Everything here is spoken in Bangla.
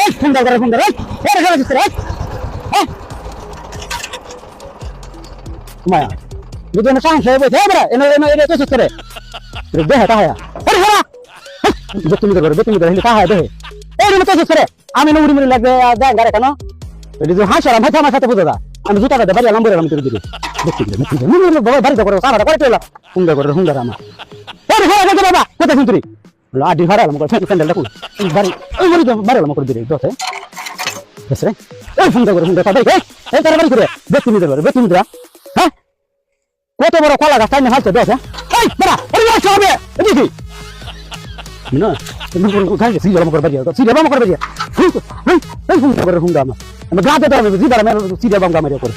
এই ফোন দাও ফোন দাও এই খেলা দিচ্ছে রে হ্যাঁ মায়া যদি না সাহস হবে হে বড় এনে তো সুতরে রে দেহ তাহায়া আরে হেরা তুমি হিন্দা তাহায়া দেহ এই রে তো সুতরে আমি নুড়ি মুড়ি লাগবে গারে কেন এই যে হাসারা মাথা মাথা সাথে বুঝা আমি জুতাটা দে বাড়ি আলাম বলে আমি তোর দিকে দেখছি নুড়ি বাবা বাড়ি তো করে সারাটা করে চলা হুঙ্গা করে হুঙ্গা রামা আরে হেরা রে বাবা কোথা শুনতুরি লাডি হারালাম করে স্যান্ডেলটা কই বাড়ি ওই বাড়ি বাড়ালাম করে দিলে দোতে বুঝছ রে এই হুঙ্গা করে হুঙ্গা তাই এই তার বাড়ি করে দেখছি নিদরা হ্যাঁ কত বড় কলা গাছ তাই না হালছে দেখ এই বড়া ওরে আসো হবে দেখি না তুমি কোথায় গেছি জলম করে বাড়ি তো সিধা বাম করে বাড়ি এই হুঙ্গা করে হুঙ্গা আমরা গাতে তো আমি জিদার আমি সিধা বাম গামারিয়া করে